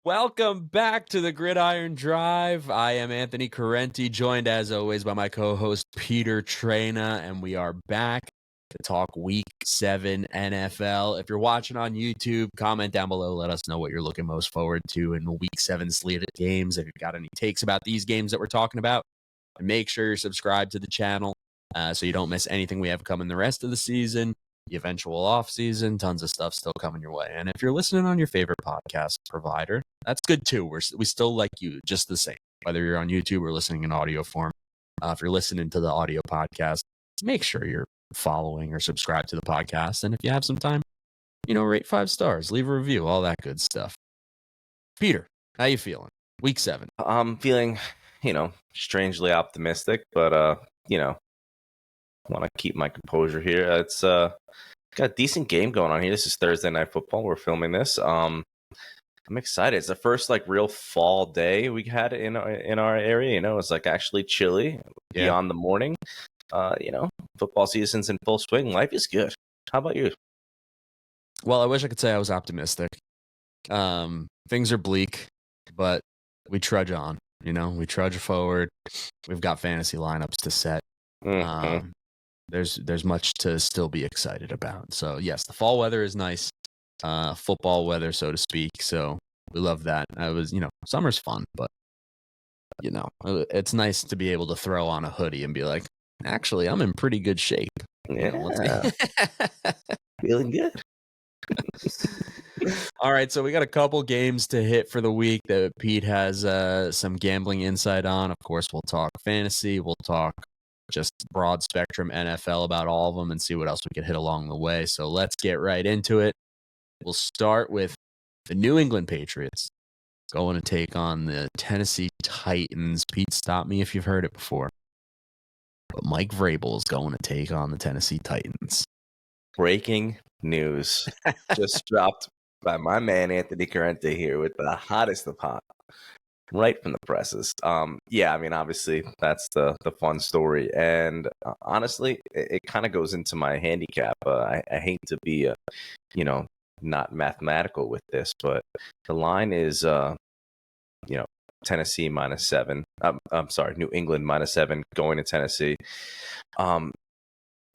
Welcome back to the Gridiron Drive. I am Anthony Correnti, joined as always by my co-host Peter Traina, and we are back to talk Week 7 NFL. If you're watching on YouTube, comment down below. Let us know what you're looking most forward to in the Week 7 slate of games. If you've got any takes about these games that we're talking about, and make sure you're subscribed to the channel so you don't miss anything we have coming the rest of the season. The eventual off season, tons of stuff still coming your way. And if you're listening on your favorite podcast provider, that's good too. We still like you just the same, whether you're on YouTube or listening in audio form. If you're listening to the audio podcast, make sure you're following or subscribe to the podcast. And if you have some time, rate 5 stars, leave a review, all that good stuff. Peter, how you feeling? Week 7. I'm feeling, strangely optimistic, but want to keep my composure here. It's got a decent game going on here. This is Thursday Night Football. We're filming this. I'm excited. It's the first real fall day we had in our area. It's actually chilly beyond the morning. Football season's in full swing. Life is good. How about you? Well, I wish I could say I was optimistic. Things are bleak, but we trudge on. We trudge forward. We've got fantasy lineups to set. Mm-hmm. There's much to still be excited about. So yes, the fall weather is nice, football weather, so to speak. So we love that. Summer's fun, but it's nice to be able to throw on a hoodie and be like, actually, I'm in pretty good shape. Yeah, feeling good. All right, so we got a couple games to hit for the week that Pete has some gambling insight on. Of course, we'll talk fantasy. We'll talk just broad spectrum NFL about all of them and see what else we can hit along the way. So let's get right into it. We'll start with the New England Patriots going to take on the Tennessee Titans. Pete, stop me if you've heard it before. But Mike Vrabel is going to take on the Tennessee Titans. Breaking news just dropped by my man Anthony Correnti here with the hottest of hot. Right from the presses. Obviously that's the fun story. And honestly, it kind of goes into my handicap. I hate to be, not mathematical with this, but the line is, Tennessee -7. I'm sorry, New England -7 going to Tennessee.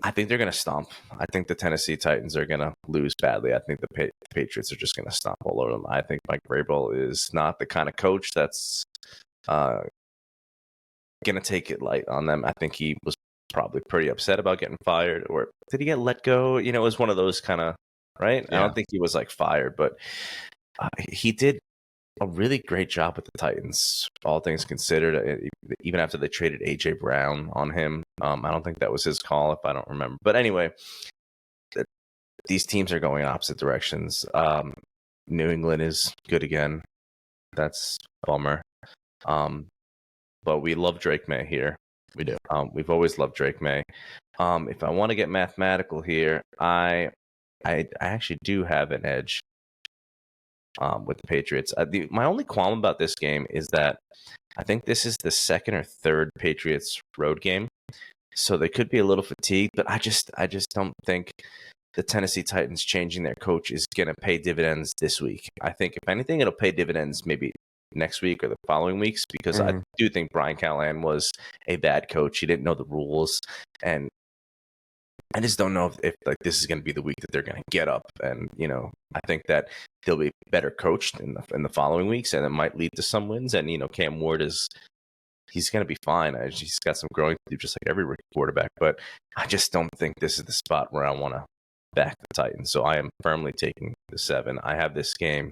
I think they're going to stomp. I think the Tennessee Titans are going to lose badly. I think the Patriots are just going to stomp all over them. I think Mike Vrabel is not the kind of coach that's going to take it light on them. I think he was probably pretty upset about getting fired. Or did he get let go? It was one of those kind of, right? Yeah. I don't think he was fired, but he did a really great job with the Titans, all things considered, even after they traded A.J. Brown on him. I don't think that was his call, if I don't remember. But anyway, these teams are going opposite directions. New England is good again. That's a bummer. But we love Drake May here. We do. We've always loved Drake May. If I want to get mathematical here, I actually do have an edge with the Patriots. My only qualm about this game is that I think this is the second or third Patriots road game, so they could be a little fatigued. But I just don't think the Tennessee Titans changing their coach is going to pay dividends this week. I think if anything, it'll pay dividends maybe next week or the following weeks, because I do think Brian Callahan was a bad coach. He didn't know the rules, and I just don't know if this is going to be the week that they're going to get up. And I think that they'll be better coached in the following weeks, and it might lead to some wins. And Cam Ward he's going to be fine. He's got some growing to do, just like every rookie quarterback. But I just don't think this is the spot where I want to back the Titans. So I am firmly taking the 7. I have this game.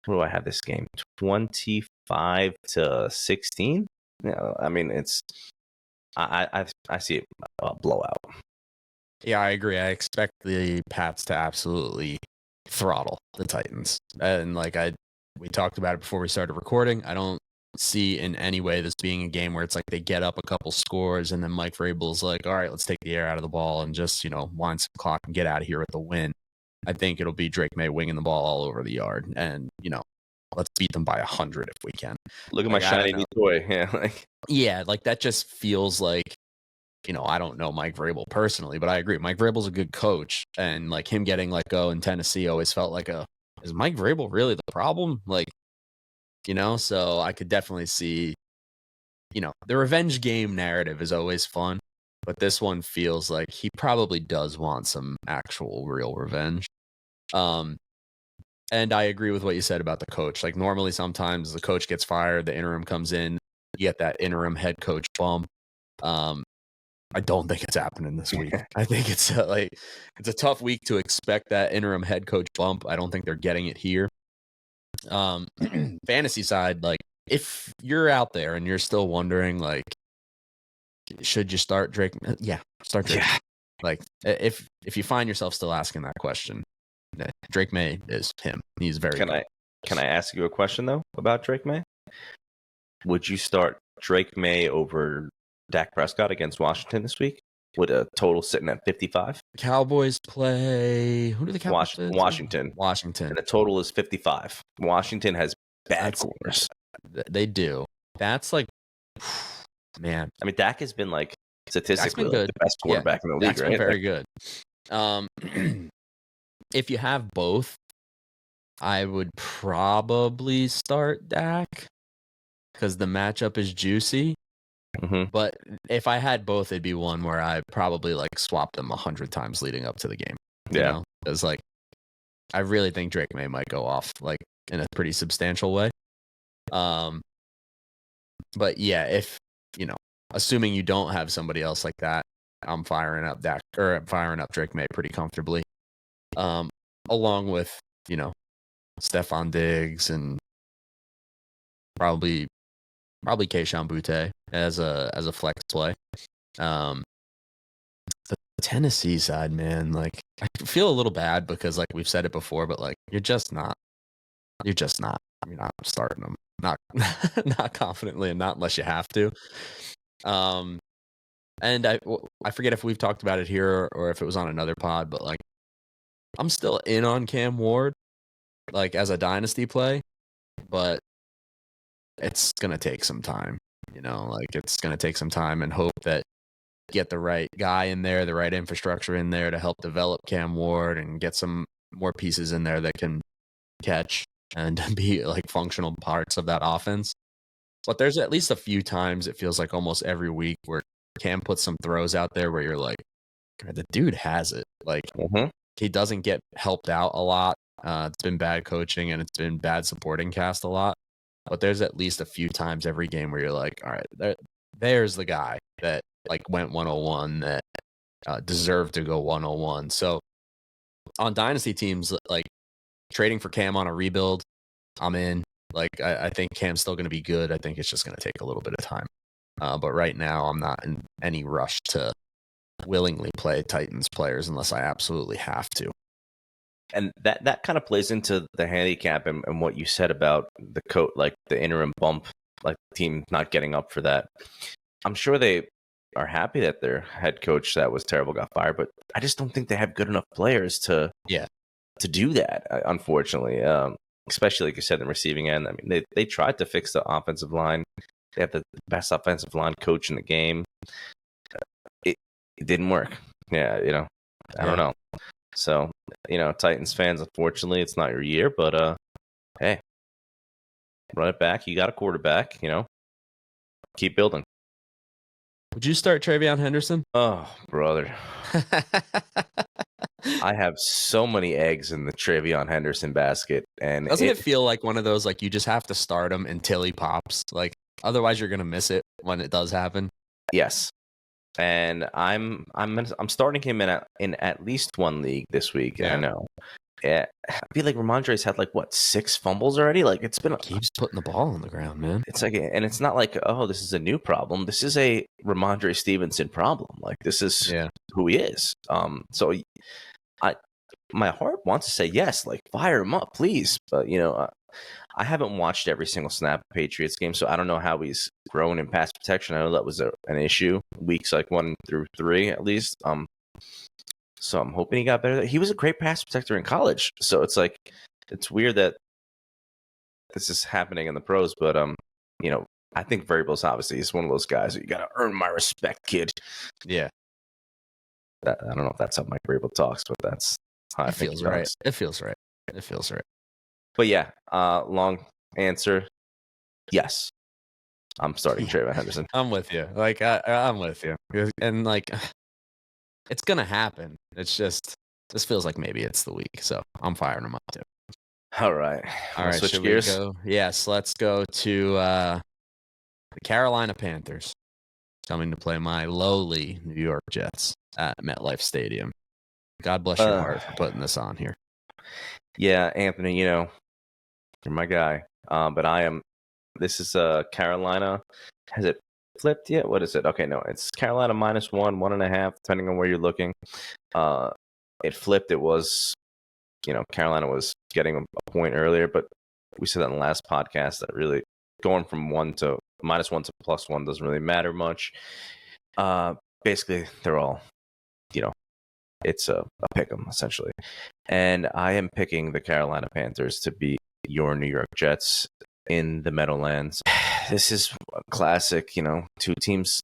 What do I have this game? 25-16. It's I see it blowout. Yeah, I agree. I expect the Pats to absolutely throttle the Titans. And we talked about it before we started recording. I don't see in any way this being a game where it's they get up a couple scores and then Mike Vrabel's like, all right, let's take the air out of the ball and just, wind some clock and get out of here with the win. I think it'll be Drake May winging the ball all over the yard. And, let's beat them by 100 if we can. Look at my shiny new toy. Yeah. That just feels like, I don't know Mike Vrabel personally, but I agree. Mike Vrabel's a good coach, and him getting let go in Tennessee always felt is Mike Vrabel really the problem? So I could definitely see, the revenge game narrative is always fun, but this one feels like he probably does want some actual real revenge. And I agree with what you said about the coach. Like normally sometimes the coach gets fired, the interim comes in, you get that interim head coach bump. I don't think it's happening this week. I think it's it's a tough week to expect that interim head coach bump. I don't think they're getting it here. Fantasy side, like if you're out there and you're still wondering, like, should you start Drake? Yeah, start Drake. Yeah. Like if you find yourself still asking that question, Drake May is him. He's very good. Can I ask you a question though about Drake May? Would you start Drake May over Dak Prescott against Washington this week with a total sitting at 55? Cowboys play. Who do the Cowboys play? Washington. And the total is 55. Washington has bad corners. They do. That's like, man. I mean, Dak has been like statistically the best quarterback in the league, right? Very good. If you have both, I would probably start Dak because the matchup is juicy. Mm-hmm. But if I had both, it'd be one where I probably like swapped them 100 times leading up to the game. Because like I really think Drake May might go off like in a pretty substantial way. But yeah, if assuming you don't have somebody else like that, I'm firing up Drake May pretty comfortably. Along with Stephon Diggs and probably Kayshon Boutte as a flex play. The Tennessee side, man, like I feel a little bad because like we've said it before, but like you're not starting them, not confidently, and not unless you have to. And I forget if we've talked about it here or if it was on another pod, but like I'm still in on Cam Ward, like as a dynasty play, but it's gonna take some time. It's gonna take some time and hope that get the right guy in there, the right infrastructure in there to help develop Cam Ward and get some more pieces in there that can catch and be like functional parts of that offense. But there's at least a few times it feels like almost every week where Cam puts some throws out there where you're like, the dude has it. Like he doesn't get helped out a lot. It's been bad coaching and it's been bad supporting cast a lot. But there's at least a few times every game where you're like, all right, there's the guy that like went 101 that deserved to go 101. So on dynasty teams, like trading for Cam on a rebuild, I'm in. Like I think Cam's still going to be good. I think it's just going to take a little bit of time. But right now, I'm not in any rush to willingly play Titans players unless I absolutely have to. And that kind of plays into the handicap and what you said about the like the interim bump, like the team not getting up for that. I'm sure they are happy that their head coach that was terrible got fired, but I just don't think they have good enough players to do that, unfortunately. Especially like you said, in the receiving end. I mean, they tried to fix the offensive line. They have the best offensive line coach in the game. It didn't work. I don't know. So, Titans fans, unfortunately, it's not your year, but hey, run it back. You got a quarterback, keep building. Would you start Travion Henderson? Oh, brother. I have so many eggs in the Travion Henderson basket. And doesn't it feel like one of those, like you just have to start him until he pops? Like otherwise you're going to miss it when it does happen. Yes. And I'm starting him in at least one league this week. Yeah. I know. Yeah, I feel like Ramondre's had 6 fumbles already. Like it's been keeps putting the ball on the ground, man. It's like, and it's not like, oh, this is a new problem. This is a Ramondre Stevenson problem. Like this is who he is. So my heart wants to say yes, like fire him up, please. But I haven't watched every single snap of Patriots game, so I don't know how he's grown in pass protection. I know that was an issue weeks 1 through 3 at least. So I'm hoping he got better. He was a great pass protector in college. So it's like it's weird that this is happening in the pros, but I think Vrabel's obviously is one of those guys that you got to earn my respect, kid. Yeah. I don't know if that's how Mike Vrabel talks, but that's how it feels right. It feels right. It feels right. But yeah, long answer. Yes, I'm starting Trayvon Henderson. I'm with you. Like I'm with you, and like it's gonna happen. It's just this feels like maybe it's the week, so I'm firing him up too. All right. All right, Switch should gears. we go? Yes, let's go to the Carolina Panthers coming to play my lowly New York Jets at MetLife Stadium. God bless your heart for putting this on here. Yeah, Anthony, you're my guy. But I am. This is Carolina. Has it flipped yet? What is it? Okay, no, it's Carolina -1, 1.5, depending on where you're looking. It flipped. It was, Carolina was getting a point earlier, but we said that in the last podcast that really going from -1 to +1 doesn't really matter much. Basically, they're all, it's a pick 'em essentially. And I am picking the Carolina Panthers to beat your New York Jets in the Meadowlands. This is a classic, two teams,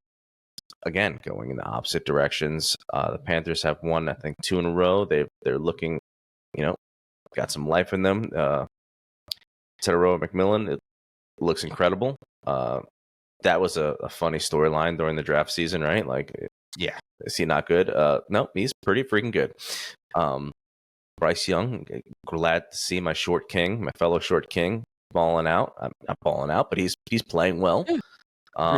again, going in the opposite directions. The Panthers have won, I think, 2 in a row. They're looking, got some life in them. Tedero McMillan, it looks incredible. That was a funny storyline during the draft season, right? Like, Yeah. is he not good? No, he's pretty freaking good. Bryce Young, glad to see my fellow short king, balling out. I'm not balling out, but he's playing well. Yeah.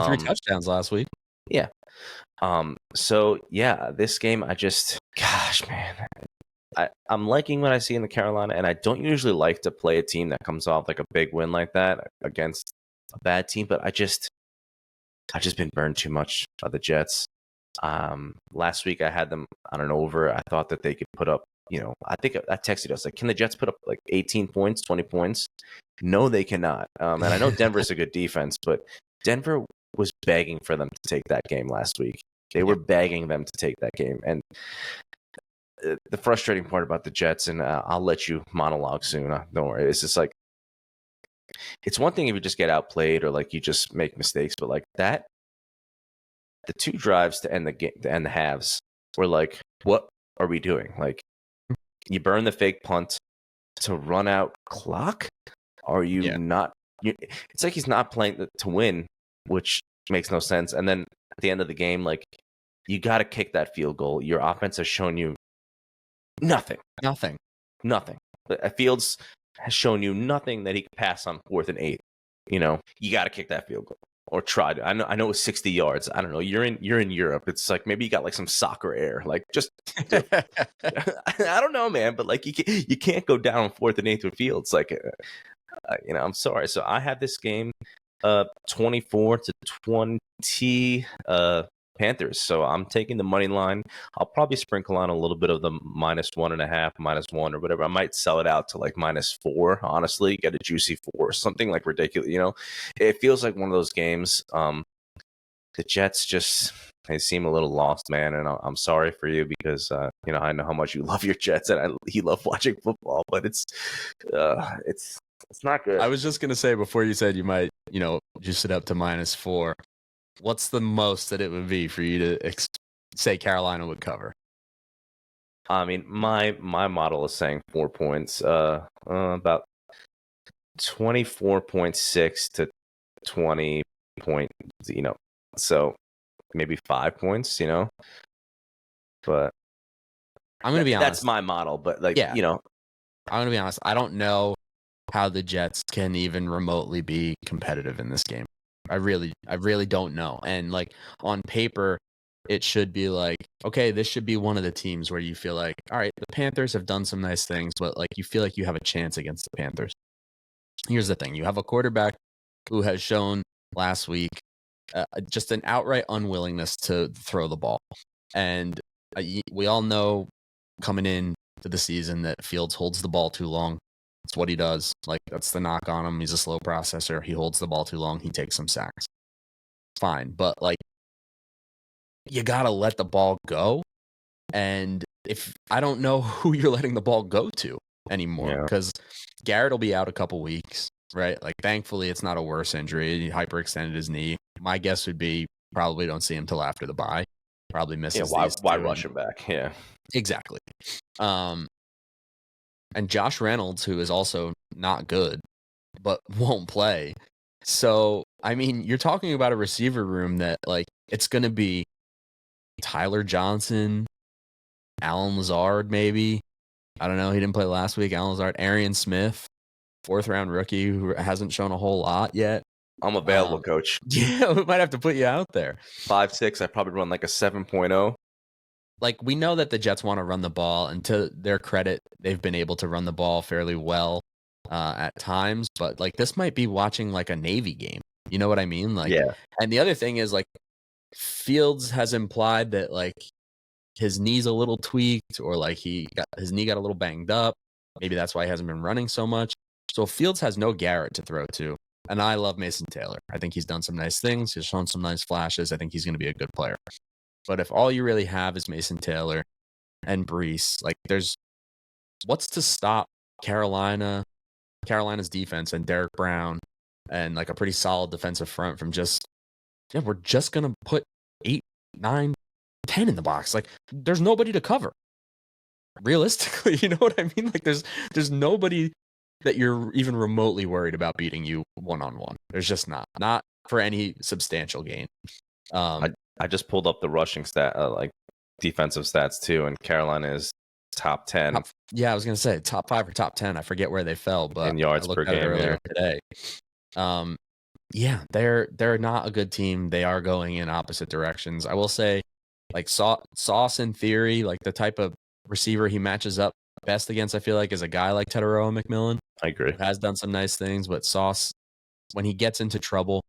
3 touchdowns last week. Yeah. So yeah, this game, gosh, man, I'm liking what I see in the Carolina, and I don't usually like to play a team that comes off like a big win like that against a bad team, but I've just been burned too much by the Jets. Last week I had them on an over. I thought that they could put up, I think I texted us like, can the Jets put up like 18 points, 20 points? No, they cannot. And I know Denver's a good defense, but Denver was begging for them to take that game last week. They were begging them to take that game. And the frustrating part about the Jets, and I'll let you monologue soon. Don't worry. It's just like, it's one thing if you just get outplayed or like you just make mistakes, but like that, the 2 drives to end the game, to end the halves, were like, what are we doing? Like, you burn the fake punt to run out clock? Are you not? It's like he's not playing to win, which makes no sense. And then at the end of the game, like, you got to kick that field goal. Your offense has shown you nothing. Fields has shown you nothing that he could pass on 4th and 8. You got to kick that field goal or try to. I know it's 60 yards. I don't know. You're in Europe. It's like maybe you got like some soccer air. Like, just I don't know, man. But like you can't go down 4th and 8 with Fields. Like, I'm sorry. So I have this game 24-20 Panthers. So I'm taking the money line. I'll probably sprinkle on a little bit of the -1.5, -1 or whatever. I might sell it out to like -4, honestly, get a juicy 4, something like ridiculous. It feels like one of those games. The Jets they seem a little lost, man. And I'm sorry for you because, I know how much you love your Jets and you love watching football, but it's not good. I was just going to say before you said you might, juice it up to -4. What's the most that it would be for you to say Carolina would cover? I mean, my model is saying 4 points, about 24.6 to 20 point, so maybe 5 points, but I'm going to be honest. That's my model, but like, I'm going to be honest. I don't know how the Jets can even remotely be competitive in this game. I really don't know. And like on paper, it should be like, okay, this should be one of the teams where you feel like, all right, the Panthers have done some nice things, but like you feel like you have a chance against the Panthers. Here's the thing. You have a quarterback who has shown last week just an outright unwillingness to throw the ball. And we all know coming in to the season that Fields holds the ball too long. That's what he does. Like, that's the knock on him. He's a slow processor. He holds the ball too long. He takes some sacks. Fine. But, like, you got to let the ball go. And I don't know who you're letting the ball go to anymore because Garrett will be out a couple weeks, right? Like, thankfully, it's not a worse injury. He hyperextended his knee. My guess would be probably don't see him till after the bye. Probably misses. Yeah, why rush him back? Yeah. Exactly. And Josh Reynolds, who is also not good, but won't play, So, I mean, you're talking about a receiver room that, like, it's going to be Tyler Johnson, Alan Lazard, maybe. I don't know. He didn't play last week. Alan Lazard, Arian Smith, 4th-round rookie who hasn't shown a whole lot yet. I'm available, coach. Yeah, we might have to put you out there. 5'6", I probably run like a 7.0. Like, we know that the Jets want to run the ball, and to their credit, they've been able to run the ball fairly well at times. But, like, this might be watching, like, a Navy game. You know what I mean? Like, Yeah. And the other thing is, like, Fields has implied that, like, his knee's a little tweaked, or, like, his knee got a little banged up. Maybe that's why he hasn't been running so much. So Fields has no Garrett to throw to. And I love Mason Taylor. I think he's done some nice things. He's shown some nice flashes. I think he's going to be a good player. But if all you really have is Mason Taylor and Brees, like, what's to stop Carolina's defense and Derek Brown and, like, a pretty solid defensive front from we're just going to put 8, 9, 10 in the box. Like, there's nobody to cover. Realistically, you know what I mean? Like, there's nobody that you're even remotely worried about beating you one-on-one. There's just not for any substantial gain. I just pulled up the rushing defensive stats too, and Carolina is top 10. I was gonna say top 5 or top 10. I forget where they fell, but in yards per game earlier today. They're not a good team. They are going in opposite directions. I will say, like, Sauce in theory, like, the type of receiver he matches up best against, I feel like, is a guy like Teteroa McMillan. I agree. Who has done some nice things, but Sauce, when he gets into trouble,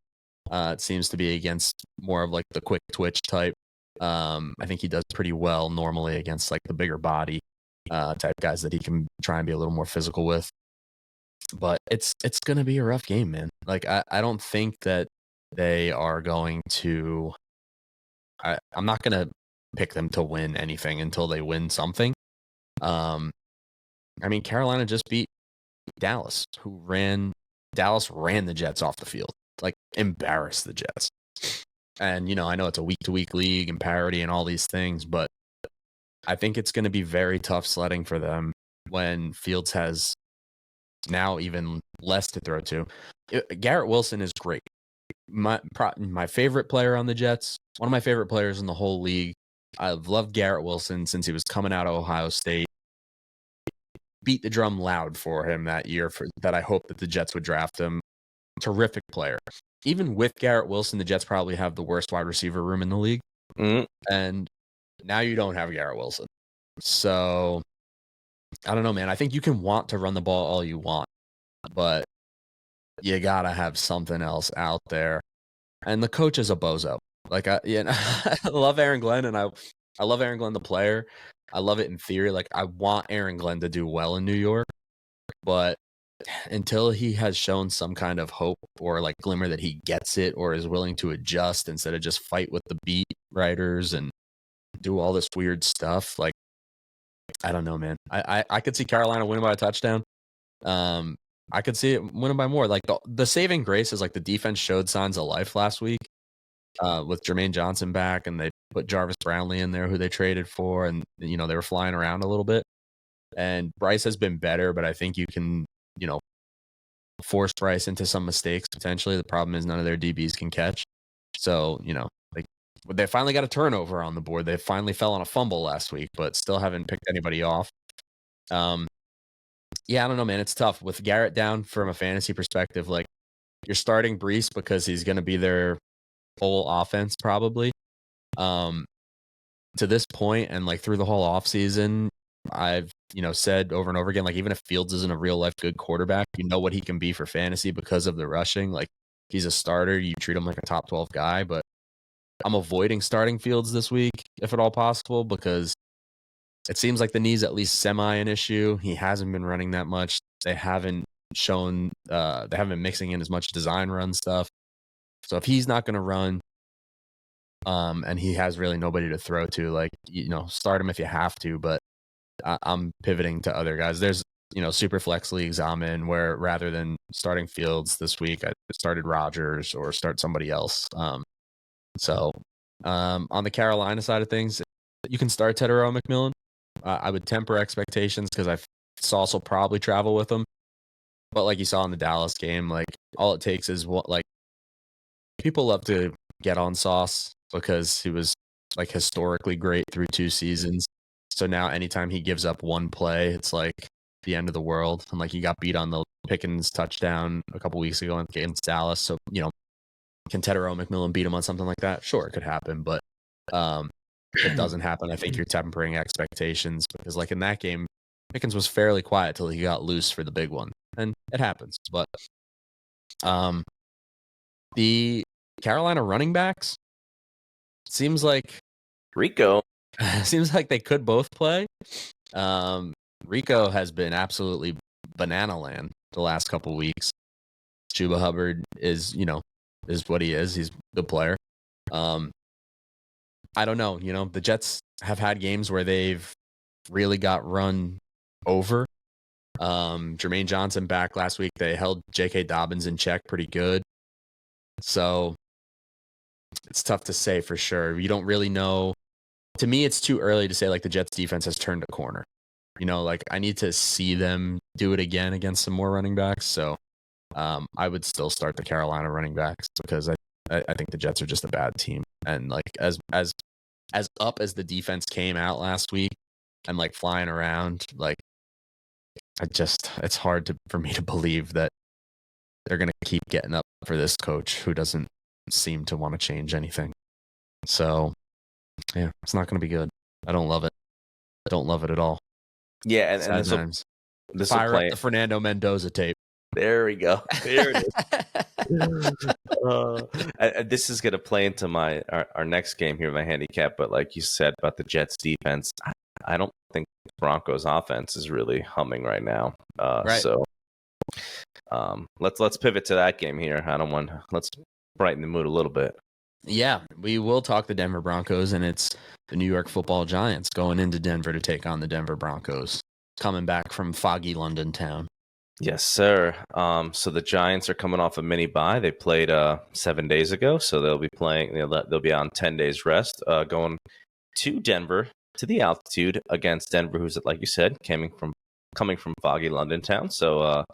it seems to be against more of, like, the quick twitch type. I think he does pretty well normally against, like, the bigger body type guys that he can try and be a little more physical with. But it's going to be a rough game, man. Like, I don't think that they are going to I'm not going to pick them to win anything until they win something. I mean, Carolina just beat Dallas, Dallas ran the Jets off the field, like, embarrassed the Jets. And, I know it's a week-to-week league and parity and all these things, but I think it's going to be very tough sledding for them when Fields has now even less to throw to. Garrett Wilson is great. My favorite player on the Jets, one of my favorite players in the whole league. I've loved Garrett Wilson since he was coming out of Ohio State. Beat the drum loud for him that year that I hope that the Jets would draft him. Terrific player. Even with Garrett Wilson, the Jets probably have the worst wide receiver room in the league. Mm-hmm. And now you don't have Garrett Wilson. So, I don't know, man. I think you can want to run the ball all you want, but you got to have something else out there. And the coach is a bozo. Like, I love Aaron Glenn, and I love Aaron Glenn, the player. I love it in theory. Like, I want Aaron Glenn to do well in New York, but until he has shown some kind of hope or, like, glimmer that he gets it or is willing to adjust instead of just fight with the beat writers and do all this weird stuff, like, I don't know, man. I could see Carolina winning by a touchdown. I could see it winning by more. Like, the saving grace is, like, the defense showed signs of life last week with Jermaine Johnson back, and they put Jarvis Brownlee in there, who they traded for, and, they were flying around a little bit. And Bryce has been better, but I think you can, force Bryce into some mistakes potentially. The problem is none of their DBs can catch. So, like, they finally got a turnover on the board. They finally fell on a fumble last week, but still haven't picked anybody off. Yeah, I don't know, man. It's tough with Garrett down from a fantasy perspective. Like, you're starting Brees because he's going to be their whole offense probably. To this point, and, like, through the whole offseason, I've said over and over again, like, even if Fields isn't a real life good quarterback, you know what he can be for fantasy because of the rushing. Like, he's a starter, you treat him like a top 12 guy, but I'm avoiding starting Fields this week if at all possible because it seems like the knee's at least semi an issue. He hasn't been running that much. They haven't been mixing in as much design run stuff. So if he's not going to run, and he has really nobody to throw to, like, start him if you have to, but I'm pivoting to other guys. There's, super flex leagues I'm in where rather than starting Fields this week, I started Rodgers or start somebody else. So on the Carolina side of things, you can start Teteroa McMillan. I would temper expectations because Sauce will probably travel with him. But like you saw in the Dallas game, like all it takes is what, like, people love to get on Sauce because he was like historically great through 2 seasons. So now anytime he gives up one play, it's like the end of the world. And like he got beat on the Pickens touchdown a couple weeks ago against Dallas. So, can Tedero McMillan beat him on something like that? Sure, it could happen, but if it doesn't happen, I think you're tempering expectations because like in that game, Pickens was fairly quiet till he got loose for the big one. And it happens. But the Carolina running backs, seems like Rico. they could both play. Rico has been absolutely banana land the last couple weeks. Chuba Hubbard is what he is. He's a good player. I don't know. The Jets have had games where they've really got run over. Jermaine Johnson back last week. They held J.K. Dobbins in check pretty good. So it's tough to say for sure. You don't really know. To me, it's too early to say like the Jets defense has turned a corner. Like I need to see them do it again against some more running backs. So I would still start the Carolina running backs because I think the Jets are just a bad team. And like as up as the defense came out last week and like flying around, like it's hard for me to believe that they're going to keep getting up for this coach who doesn't seem to want to change anything. So yeah, it's not going to be good. I don't love it. I don't love it at all. Yeah, and this will fire up the Fernando Mendoza tape. There we go. There it is. This is going to play into our next game here, my handicap. But like you said about the Jets defense, I don't think Broncos offense is really humming right now. Right. So let's pivot to that game here. Let's brighten the mood a little bit. Yeah, we will talk the Denver Broncos, and it's the New York Football Giants going into Denver to take on the Denver Broncos, coming back from foggy London town. Yes, sir. So the Giants are coming off a mini bye. They played 7 days ago, so they'll be playing. They'll be on 10 days rest, going to Denver to the altitude against Denver, who's, like you said, coming from foggy London town. So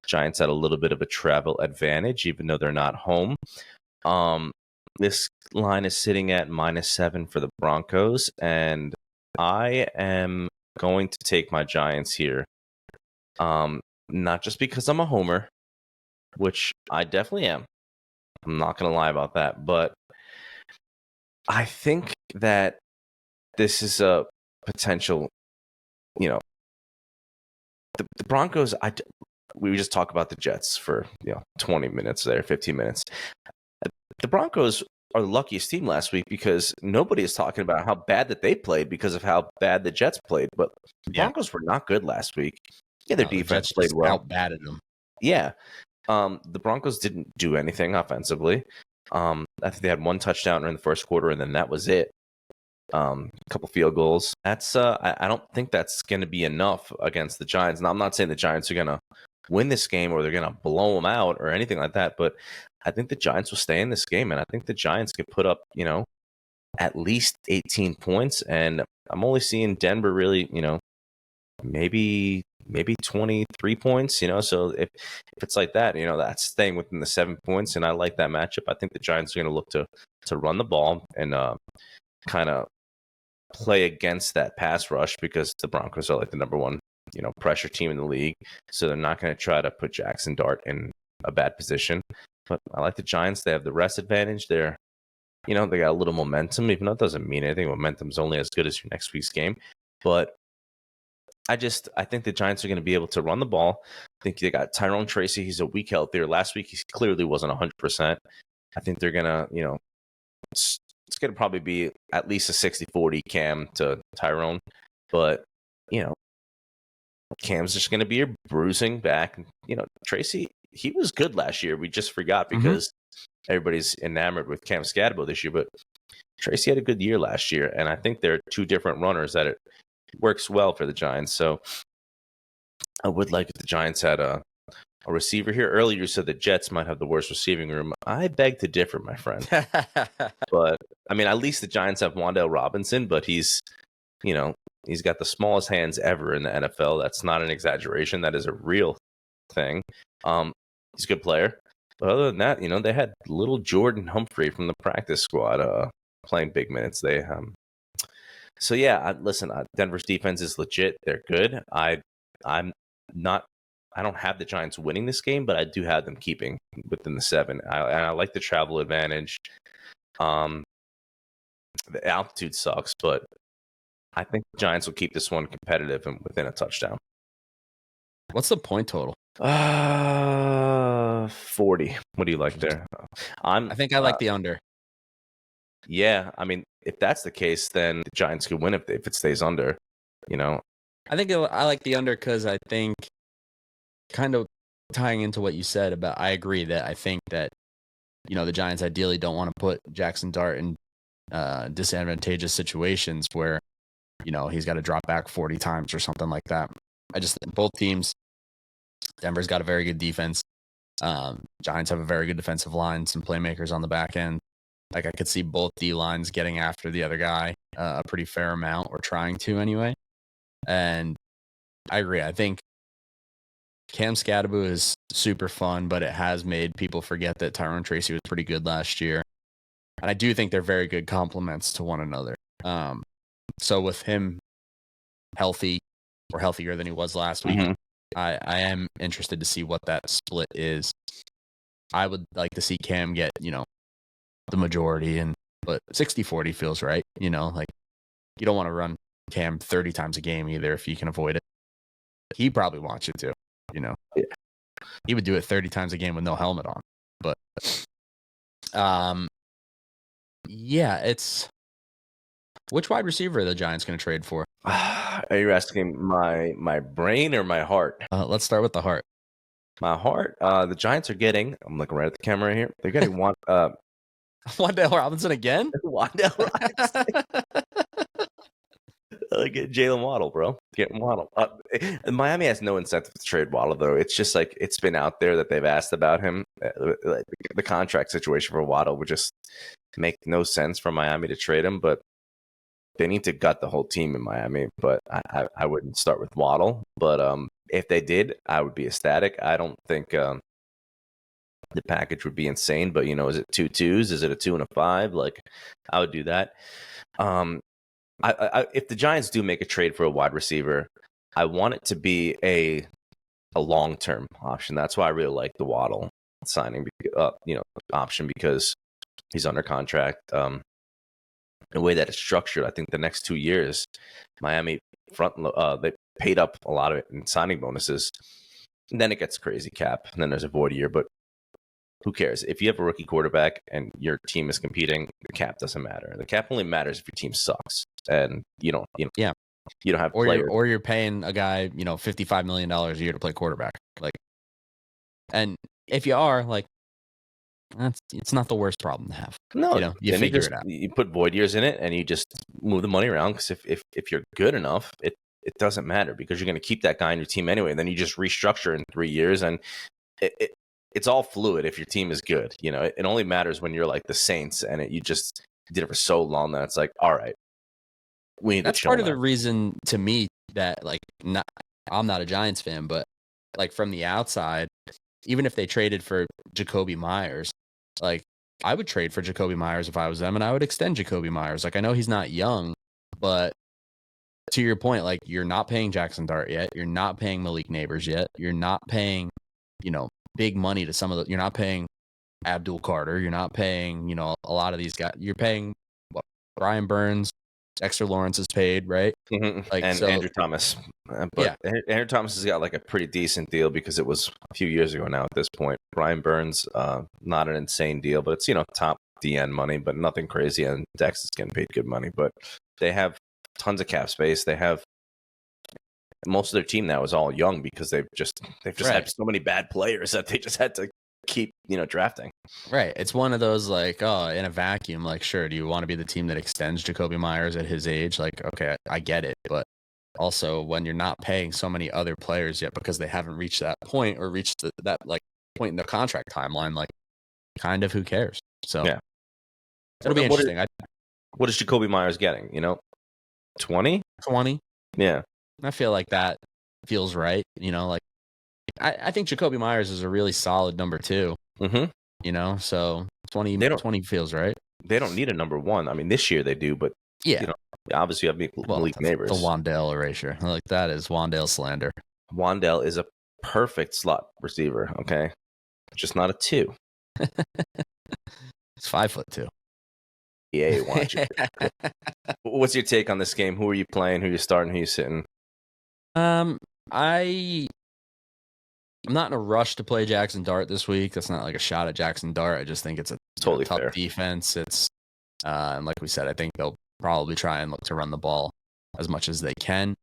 Giants had a little bit of a travel advantage, even though they're not home. This line is sitting at -7 for the Broncos, and I am going to take my Giants here. Not just because I'm a homer, which I definitely am. I'm not going to lie about that, but I think that this is a potential, the Broncos, we just talk about the Jets for 20 minutes there, 15 minutes. The Broncos are the luckiest team last week because nobody is talking about how bad that they played because of how bad the Jets played. But the Broncos were not good last week. Yeah, their defense played well. Outbatted them. Yeah. The Broncos didn't do anything offensively. I think they had one touchdown in the first quarter, and then that was it. A couple field goals. That's I don't think that's going to be enough against the Giants. Now, I'm not saying the Giants are going to win this game or they're going to blow them out or anything like that, but I think the Giants will stay in this game, and I think the Giants could put up, at least 18 points, and I'm only seeing Denver really, maybe 23 points, so if it's like that, that's staying within the 7 points, and I like that matchup. I think the Giants are going to look to run the ball and kind of play against that pass rush because the Broncos are like the number one, pressure team in the league, so they're not going to try to put Jackson Dart in a bad position. But I like the Giants. They have the rest advantage. They got a little momentum, even though it doesn't mean anything. Momentum's only as good as your next week's game. But I think the Giants are going to be able to run the ball. I think they got Tyrone Tracy. He's a week healthier. Last week, he clearly wasn't 100%. I think they're going to, it's going to probably be at least a 60-40 Cam to Tyrone. But, Cam's just going to be your bruising back. Tracy, he was good last year. We just forgot because everybody's enamored with Cam Scadabo this year. But Tracy had a good year last year, and I think they're two different runners that it works well for the Giants. So I would like if the Giants had a receiver here. Earlier you said the Jets might have the worst receiving room. I beg to differ, my friend. But, I mean, at least the Giants have Wan'Dale Robinson, but he's got the smallest hands ever in the NFL. That's not an exaggeration. That is a real thing. He's a good player. But other than that, they had little Jordan Humphrey from the practice squad playing big minutes. So yeah, listen, Denver's defense is legit. They're good. I'm not. I don't have the Giants winning this game, but I do have them keeping within the 7. I like the travel advantage. The altitude sucks, but I think the Giants will keep this one competitive and within a touchdown. What's the point total? 40. What do you like there? I think I like the under. Yeah, I mean, if that's the case, then the Giants could win if it stays under. I think I like the under because I think, kind of tying into what you said about, I agree that I think that the Giants ideally don't want to put Jackson Dart in disadvantageous situations where he's got to drop back 40 times or something like that. I just think both teams, Denver's got a very good defense. Giants have a very good defensive line, some playmakers on the back end. Like, I could see both D lines getting after the other guy a pretty fair amount, or trying to anyway. And I agree. I think Cam Scadaboo is super fun, but it has made people forget that Tyrone Tracy was pretty good last year. And I do think they're very good complements to one another. So with him healthy, or healthier than he was last week, I am interested to see what that split is. I would like to see Cam get, the majority, but 60-40 feels right. Like, you don't want to run Cam 30 times a game either if you can avoid it. He probably wants you to, Yeah. He would do it 30 times a game with no helmet on. But yeah, it's, which wide receiver are the Giants going to trade for? Are you asking my brain or my heart? Let's start with the heart. My heart. The Giants are getting, I'm looking right at the camera here. They're getting Wan'Dale Robinson again? Wan'Dale Robinson. Get Jalen Waddle, bro. Get Waddle. Miami has no incentive to trade Waddle, though. It's just like, it's been out there that they've asked about him. The contract situation for Waddle would just make no sense for Miami to trade him, but they need to gut the whole team in Miami. But I wouldn't start with Waddle. But if they did, I would be ecstatic. I don't think the package would be insane, but is it 2 2s? Is it a 2 and a 5? Like, I would do that. If the Giants do make a trade for a wide receiver, I want it to be a long-term option. That's why I really like the Waddle signing, option, because he's under contract. The way that it's structured, I think the next 2 years, Miami they paid up a lot of it in signing bonuses. And then it gets crazy cap, and then there's a void year. But who cares? If you have a rookie quarterback and your team is competing, the cap doesn't matter. The cap only matters if your team sucks and you don't have players. Or you're paying a guy, $55 million a year to play quarterback. Like, and if you are, like, it's not the worst problem to have. No, you figure it out. You put void years in it and you just move the money around, because if you're good enough, it doesn't matter, because you're going to keep that guy on your team anyway. And then you just restructure in 3 years, and it's all fluid if your team is good. It only matters when you're like the Saints and you just did it for so long that it's like, all right, we need. That's part of the reason to me that, like, I'm not a Giants fan, but like, from the outside, even if they traded for Jacoby Myers, like, I would trade for Jacoby Myers if I was them, and I would extend Jacoby Myers. Like, I know he's not young, but to your point, like, you're not paying Jackson Dart yet. You're not paying Malik Neighbors yet. You're not paying, big money to some of the, you're not paying Abdul Carter. You're not paying, a lot of these guys. You're paying Brian Burns, Dexter Lawrence is paid, right? Like, and Andrew Thomas. But yeah, Andrew Thomas has got like a pretty decent deal, because it was a few years ago now at this point. Brian Burns, not an insane deal, but it's, top DN money, but nothing crazy. And Dex is getting paid good money, but they have tons of cap space. They have, most of their team now is all young, because they've just had so many bad players that they just had to keep, drafting. Right. It's one of those, like, in a vacuum, like, sure, do you want to be the team that extends Jacoby Myers at his age? Like, okay, I get it. But also, when you're not paying so many other players yet because they haven't reached that point, or reached that like point in the contract timeline, like, kind of who cares? So yeah, it'll be interesting. What is Jacoby Myers getting? 20? 20? Yeah. I feel like that feels right. Like, I think Jacoby Myers is a really solid number 2. Mm-hmm. So 20 feels right. They don't need a number 1. I mean, this year they do, but Yeah. Obviously you have Malik Neighbors. The Wan'Dale erasure. Like that is Wan'Dale slander. Wan'Dale is a perfect slot receiver. Okay, just not a 2. It's 5'2". Yeah, watch it. What's your take on this game? Who are you playing? Who you starting? Who you sitting? I'm not in a rush to play Jackson Dart this week. That's not like a shot at Jackson Dart. I just think it's a totally tough fair defense. It's and like we said, I think they'll probably try and look to run the ball as much as they can.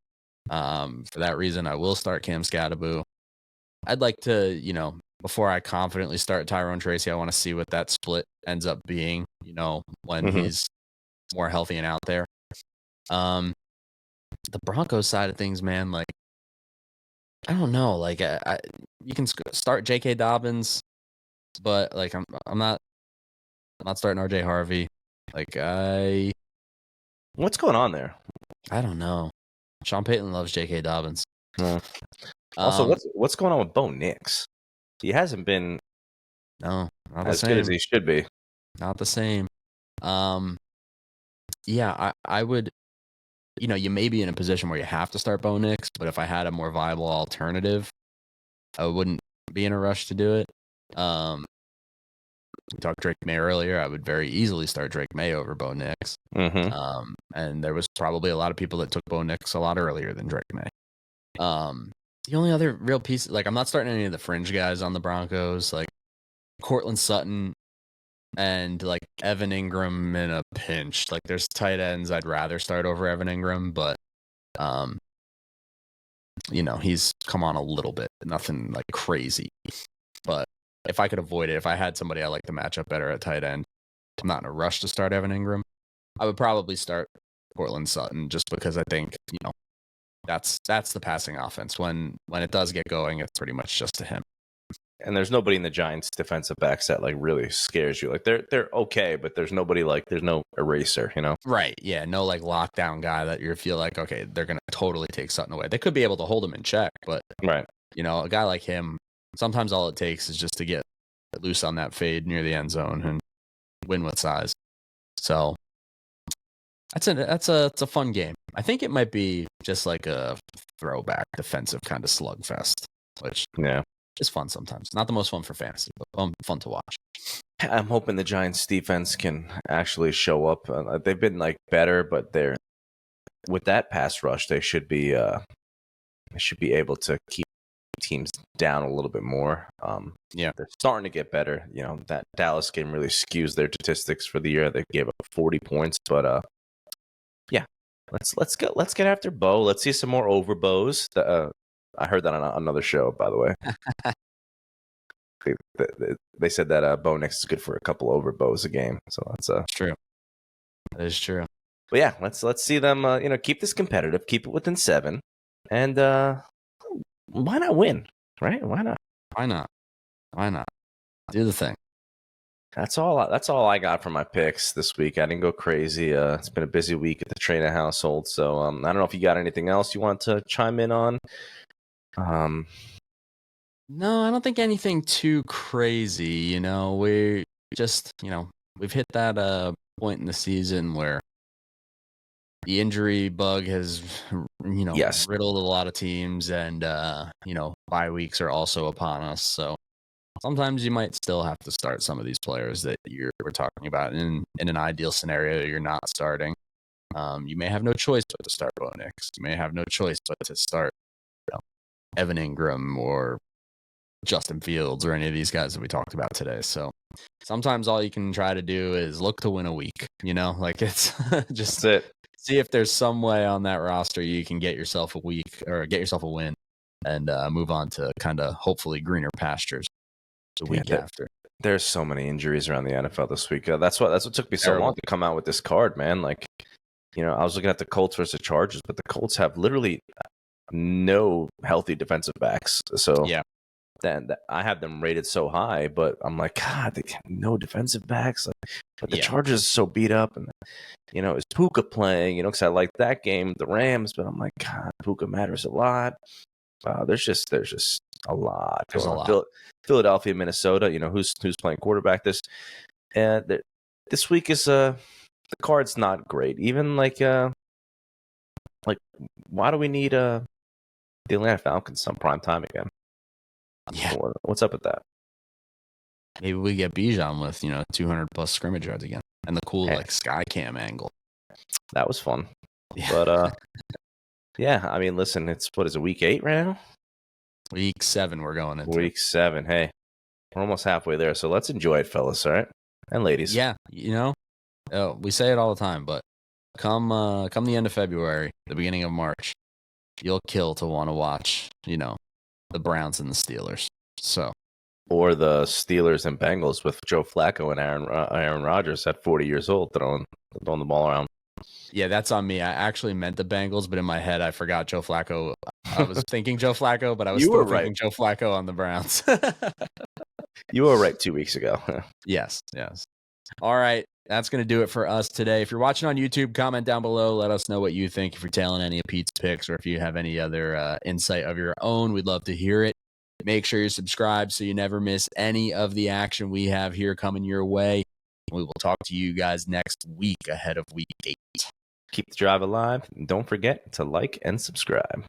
For that reason, I will start Cam Scatterbo. I'd like to, before I confidently start Tyrone Tracy, I want to see what that split ends up being, when he's more healthy and out there. The Broncos side of things, man, like, I don't know. Like, you can start J.K. Dobbins, but like, I'm not starting R.J. Harvey. Like, what's going on there? I don't know. Sean Payton loves J.K. Dobbins. Also, what's going on with Bo Nix? He hasn't been not as good as he should be. Not the same. Yeah, I would. You may be in a position where you have to start Bo Nix, but if I had a more viable alternative, I wouldn't be in a rush to do it. We talked Drake May earlier. I would very easily start Drake May over Bo Nix. And there was probably a lot of people that took Bo Nix a lot earlier than Drake May. The only other real piece, like, I'm not starting any of the fringe guys on the Broncos, like Cortland Sutton and like Evan Ingram in a pinch. Like, there's tight ends I'd rather start over Evan Ingram, but he's come on a little bit, nothing like crazy. But if I could avoid it, if I had somebody I like to match up better at tight end, I'm not in a rush to start Evan Ingram. I would probably start Cortland Sutton just because I think, that's the passing offense. When it does get going, it's pretty much just to him. And there's nobody in the Giants defensive backs that like really scares you. Like they're okay, but there's nobody there's no eraser, Right. Yeah. No like lockdown guy that you feel like, okay, they're going to totally take Sutton away. They could be able to hold him in check, but right. A guy like him, sometimes all it takes is just to get loose on that fade near the end zone and win with size. So it's a fun game. I think it might be just like a throwback defensive kind of slugfest, which is fun sometimes. Not the most fun for fantasy, but fun to watch. I'm hoping the Giants defense can actually show up. They've been like better, but they're with that pass rush, they should be able to keep teams down a little bit more. They're starting to get better. That Dallas game really skews their statistics for the year. They gave up 40 points, but let's get after Bo. Let's see some more over Bows. I heard that on another show, by the way. They said that Bo Nix is good for a couple over Bows a game, so that's true. That is true. But yeah, let's see them. Keep this competitive, keep it within 7, and why not win? Right? Why not? Why not? Do the thing. That's all I got for my picks this week. I didn't go crazy. It's been a busy week at the Trainer household, so I don't know if you got anything else you want to chime in on. No, I don't think anything too crazy. We just, we've hit that point in the season where the injury bug has, riddled a lot of teams, and bye weeks are also upon us. So sometimes you might still have to start some of these players that we're talking about. In an ideal scenario, you're not starting. You may have no choice but to start Bo Nix. You may have no choice but to start Evan Ingram or Justin Fields or any of these guys that we talked about today. So sometimes all you can try to do is look to win a week. Like it's just see if there's some way on that roster you can get yourself a week or get yourself a win and move on to kind of hopefully greener pastures the week after. There's so many injuries around the NFL this week. That's what took me so long to come out with this card, man. Like, I was looking at the Colts versus the Chargers, but the Colts have literally no healthy defensive backs. So then I have them rated so high, but I'm like, God, they have no defensive backs. But the Chargers are so beat up, and is Puka playing? Because I like that game, the Rams, but I'm like, God, Puka matters a lot. There's just A lot. There's a lot. Philadelphia, Minnesota. Who's playing quarterback this week is the card's not great. Even like why do we need the Atlanta Falcons some prime time again? Yeah. What's up with that? Maybe we get Bijan with 200 plus scrimmage yards again, and the cool like sky cam angle. That was fun. Yeah. But yeah, I mean, listen, it's what is it, week 8 right now? Week 7 we're going into. Week 7. Hey, we're almost halfway there, so let's enjoy it, fellas. All right, and ladies. Yeah, we say it all the time, but come the end of February, the beginning of March, you'll kill to want to watch, the Browns and the Steelers. So, or the Steelers and Bengals with Joe Flacco and Aaron Rodgers at 40 years old throwing the ball around. Yeah, that's on me. I actually meant the Bengals, but in my head, I forgot Joe Flacco. I was thinking Joe Flacco, but I was still thinking Joe Flacco on the Browns. You were right 2 weeks ago. Yes. All right. That's going to do it for us today. If you're watching on YouTube, comment down below. Let us know what you think. If you're tailing any of Pete's picks or if you have any other insight of your own, we'd love to hear it. Make sure you're subscribed so you never miss any of the action we have here coming your way. We will talk to you guys next week ahead of week 8. Keep the drive alive. And don't forget to like and subscribe.